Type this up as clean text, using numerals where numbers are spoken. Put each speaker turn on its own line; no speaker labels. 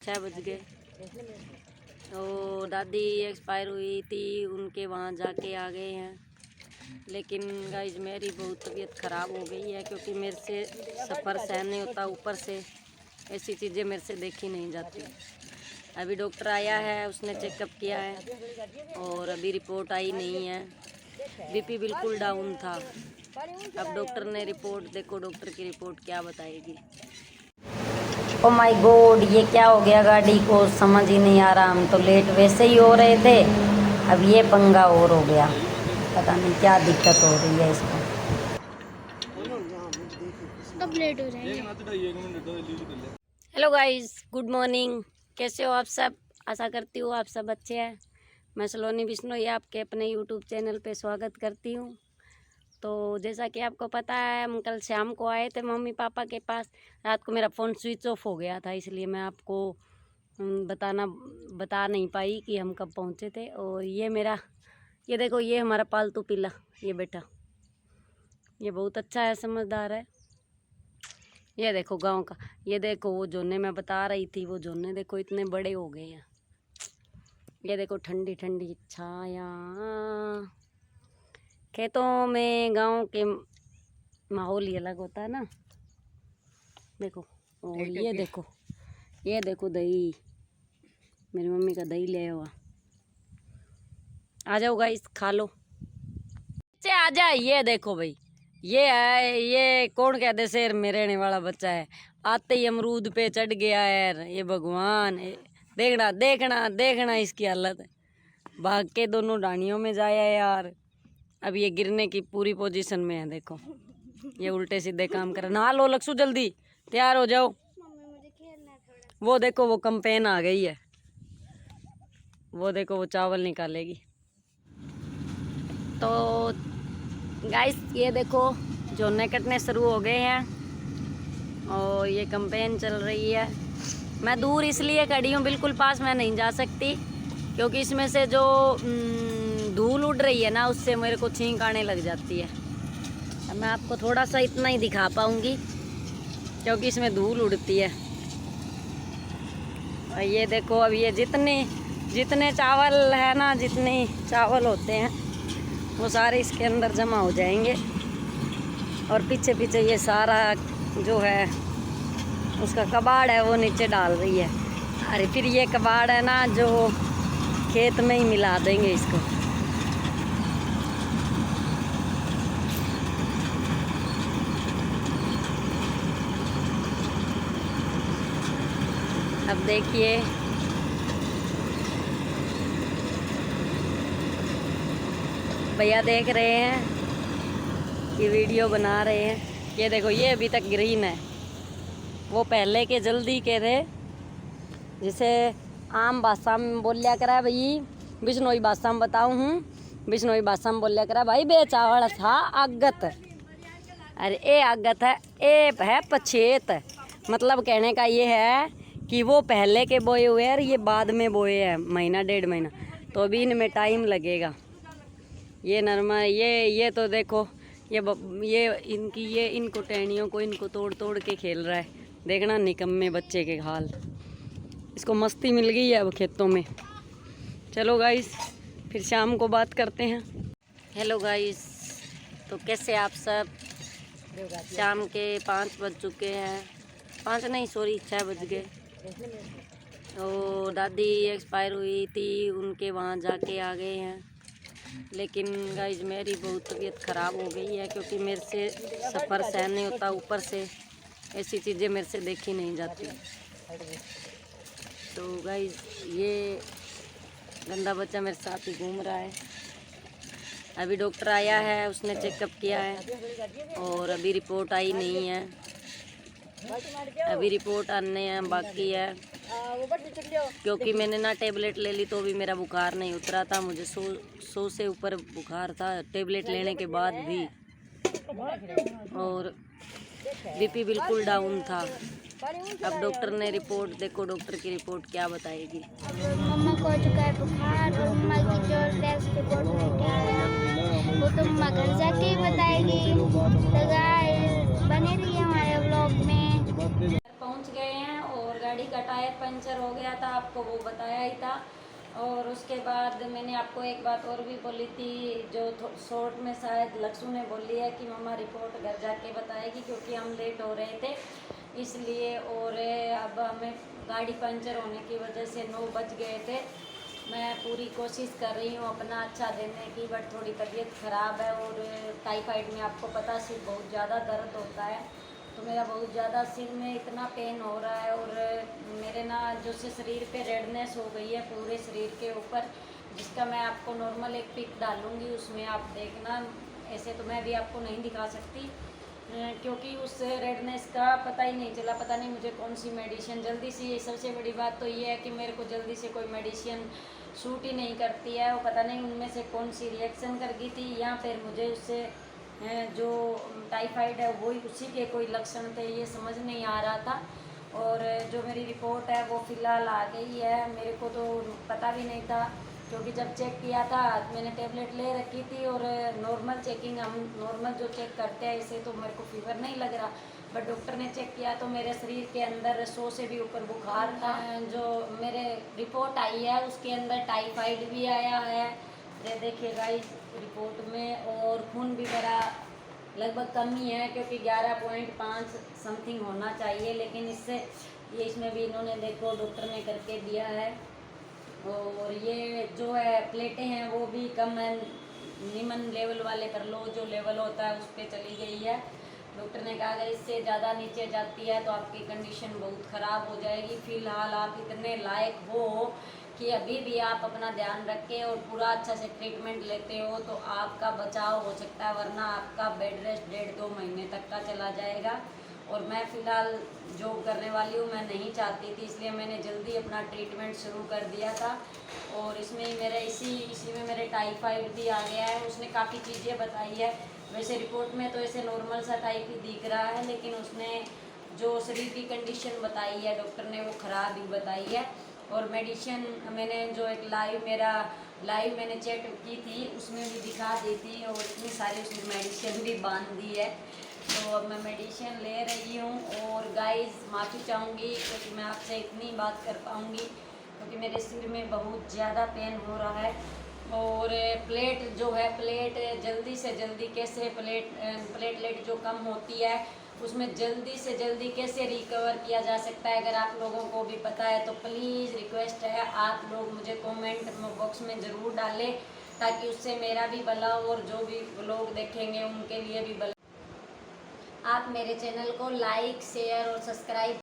6 बज गए। तो दादी एक्सपायर हुई थी, उनके वहाँ जाके आ गए हैं। लेकिन गाइस मेरी बहुत तबीयत ख़राब हो गई है क्योंकि मेरे से सफ़र सहन नहीं होता, ऊपर से ऐसी चीज़ें मेरे से देखी नहीं जाती। अभी डॉक्टर आया है, उसने चेकअप किया है और अभी रिपोर्ट आई नहीं है। बीपी बिल्कुल डाउन था। अब डॉक्टर ने रिपोर्ट, देखो डॉक्टर की रिपोर्ट क्या बताएगी। ओ माय गॉड, ये क्या हो गया गाड़ी को, समझ ही नहीं आ रहा। हम तो लेट वैसे ही हो रहे थे, अब ये पंगा और हो गया। पता नहीं क्या दिक्कत हो रही है इसको।
कब लेट हो जाएंगे।
Hello guys, good morning. कैसे हो आप सब? आशा करती हूँ आप सब अच्छे हैं। मैं सलोनी बिश्नोई आपके अपने यूट्यूब चैनल पे स्वागत करती हूँ। तो जैसा कि आपको पता है, हम कल शाम को आए थे मम्मी पापा के पास। रात को मेरा फ़ोन स्विच ऑफ हो गया था, इसलिए मैं आपको बता नहीं पाई कि हम कब पहुँचे थे। और ये देखो, ये हमारा पालतू पिल्ला, ये बेटा, ये बहुत अच्छा है, समझदार है। ये देखो गांव का, ये देखो वो जोने मैं बता रही थी, वो जोने देखो इतने बड़े हो गए हैं। ये देखो ठंडी ठंडी छाया, खेतों में गांव के माहौल ही अलग होता है ना। देखो, और ये देखो दही, मेरी मम्मी का दही ले हुआ। आ जाओ गाइस, खा लो। बच्चे आ जाए। ये देखो भाई, ये है, ये कौन कहते शेर में रहने वाला बच्चा है। आते ही अमरूद पे चढ़ गया है। ये भगवान, देखना देखना देखना इसकी हालत। भाग के दोनों डानियों में जाया यार। अब ये गिरने की पूरी पोजीशन में है। देखो ये उल्टे सीधे काम कर। नहा लो लक्ष्ू, जल्दी तैयार हो जाओ। वो देखो, वो कंपेन आ गई है। वो देखो, वो चावल निकालेगी। तो गाइस ये देखो, झोने कटने शुरू हो गए हैं और ये कंपेन चल रही है। मैं दूर इसलिए खड़ी हूँ, बिल्कुल पास मैं नहीं जा सकती क्योंकि इसमें से जो धूल उड़ रही है ना, उससे मेरे को छींक आने लग जाती है। अब मैं आपको थोड़ा सा इतना ही दिखा पाऊँगी क्योंकि इसमें धूल उड़ती है। और ये देखो, अब ये जितने चावल है ना, जितने चावल होते हैं वो सारे इसके अंदर जमा हो जाएंगे। और पीछे पीछे ये सारा जो है उसका कबाड़ है वो नीचे डाल रही है। अरे फिर ये कबाड़ है ना, जो खेत में ही मिला देंगे इसको। अब देखिए, भैया देख रहे हैं कि वीडियो बना रहे हैं। ये देखो, ये अभी तक ग्रीन है। वो पहले के जल्दी के थे, जिसे आम भाषा में बोलिया करा भाई, बिश्नोई भाषा में बताऊँ हूँ, बिश्नोई भाषा में बोलिया करा भाई बेचावल था आगत। अरे ए आगत है, ए है पछेत। मतलब कहने का ये है कि वो पहले के बोए हुए हैं और ये बाद में बोए हैं, महीना डेढ़ महीना, तो अभी इनमें टाइम लगेगा। ये नरमा, ये तो देखो, ये इनको टहनियों को इनको तोड़ तोड़ के खेल रहा है। देखना निकम्मे बच्चे के हाल। इसको मस्ती मिल गई है अब खेतों में। चलो गाइस, फिर शाम को बात करते हैं। हेलो गाइस, तो कैसे आप सब? शाम के 5 बज चुके हैं। 5 नहीं, सॉरी 6 बज गए। तो दादी एक्सपायर हुई थी, उनके वहाँ जाके आ गए हैं। लेकिन गाइस मेरी बहुत तबीयत ख़राब हो गई है क्योंकि मेरे से सफ़र सहन नहीं होता, ऊपर से ऐसी चीज़ें मेरे से देखी नहीं जाती। तो गाइस ये गंदा बच्चा मेरे साथ ही घूम रहा है। अभी डॉक्टर आया है, उसने चेकअप किया है और अभी रिपोर्ट आई नहीं है। अभी रिपोर्ट आने बाकी है क्योंकि मैंने ना टेबलेट ले ली तो भी मेरा बुखार नहीं उतरा था। मुझे 100 से ऊपर बुखार था टेबलेट लेने के बाद भी, और बीपी बिल्कुल डाउन था। अब डॉक्टर ने रिपोर्ट, देखो डॉक्टर की रिपोर्ट क्या बताएगी।
मम्मा को चुका है बुखार और मम्मा की जो टेस्ट रिपोर्ट में क्या आया वो तो मम्मा घर जाके ही बताएगी। तो गाइस बने रहिए हमारे व्लॉग में।
पहुंच गए हैं और गाड़ी का टायर टायर पंचर हो गया था, आपको वो बताया ही था। और उसके बाद मैंने आपको एक बात और भी बोली थी, जो शॉर्ट में शायद लक्ष्ू ने बोली है कि मम्मा रिपोर्ट घर जाके बताएगी, क्योंकि हम लेट हो रहे थे इसलिए। और अब हमें गाड़ी पंचर होने की वजह से 9 बज गए थे। मैं पूरी कोशिश कर रही हूँ अपना अच्छा देने की, बट थोड़ी तबीयत ख़राब है। और टाइफाइड में आपको पता सिर बहुत ज़्यादा दर्द होता है, तो मेरा बहुत ज़्यादा सिर में इतना पेन हो रहा है। और मेरे ना जो से शरीर पे रेडनेस हो गई है पूरे शरीर के ऊपर, जिसका मैं आपको नॉर्मल एक पिक डालूँगी, उसमें आप देखना। ऐसे तो मैं भी आपको नहीं दिखा सकती, क्योंकि उस रेडनेस का पता ही नहीं चला, पता नहीं मुझे कौन सी मेडिसिन जल्दी से। सबसे बड़ी बात तो ये है कि मेरे को जल्दी से कोई मेडिसिन सूट ही नहीं करती है, वो पता नहीं उनमें से कौन सी रिएक्शन कर गई थी, या फिर मुझे उससे जो टाइफाइड है वही उसी के कोई लक्षण थे, ये समझ नहीं आ रहा था। और जो मेरी रिपोर्ट है वो फ़िलहाल आ गई है। मेरे को तो पता भी नहीं था, क्योंकि जब चेक किया था मैंने टेबलेट ले रखी थी, और नॉर्मल चेकिंग, हम नॉर्मल जो चेक करते हैं इसे, तो मेरे को फीवर नहीं लग रहा। बट डॉक्टर ने चेक किया तो मेरे शरीर के अंदर 100 से भी ऊपर बुखार था। जो मेरे रिपोर्ट आई है उसके अंदर टाइफाइड भी आया है, ये देखिएगा इस रिपोर्ट में। और खून भी मेरा लगभग कम ही है, क्योंकि 11.5 समथिंग होना चाहिए, लेकिन इससे ये इसमें भी इन्होंने देखो डॉक्टर ने करके दिया है। और ये जो है प्लेटें हैं वो भी कम है, निम्न लेवल वाले कर लो, जो लेवल होता है उस पर चली गई है। डॉक्टर ने कहा अगर इससे ज़्यादा नीचे जाती है तो आपकी कंडीशन बहुत ख़राब हो जाएगी। फ़िलहाल आप इतने लायक हो कि अभी भी आप अपना ध्यान रखें और पूरा अच्छा से ट्रीटमेंट लेते हो तो आपका बचाव हो सकता है, वरना आपका बेड रेस्ट 1.5-2 महीने तक का चला जाएगा। और मैं फ़िलहाल जॉब करने वाली हूँ, मैं नहीं चाहती थी, इसलिए मैंने जल्दी अपना ट्रीटमेंट शुरू कर दिया था। और इसमें ही मेरे इसी में मेरे टाइफाइड भी आ गया है। उसने काफ़ी चीज़ें बताई है, वैसे रिपोर्ट में तो ऐसे नॉर्मल सा टाइप ही दिख रहा है, लेकिन उसने जो शरीर की कंडीशन बताई है डॉक्टर ने वो ख़राब ही बताई है। और मेडिसिन मैंने जो एक लाइव मैंने चेक की थी उसमें भी दिखा दी थी, और इतनी सारी उसमें मेडिसिन भी बांध दी है। तो अब मैं मेडिसिन ले रही हूँ। और गाइस माफ़ी चाहूँगी क्योंकि मैं आपसे इतनी बात कर पाऊँगी, क्योंकि मेरे सिर में बहुत ज़्यादा पेन हो रहा है। और प्लेट जो है, प्लेट जल्दी से जल्दी कैसे प्लेटलेट जो कम होती है उसमें जल्दी से जल्दी कैसे रिकवर किया जा सकता है, अगर आप लोगों को भी पता है तो प्लीज़ रिक्वेस्ट है आप लोग मुझे कमेंट बॉक्स में ज़रूर डालें, ताकि उससे मेरा भी भला और जो भी लोग देखेंगे उनके लिए भी भला। आप मेरे चैनल को लाइक, शेयर और सब्सक्राइब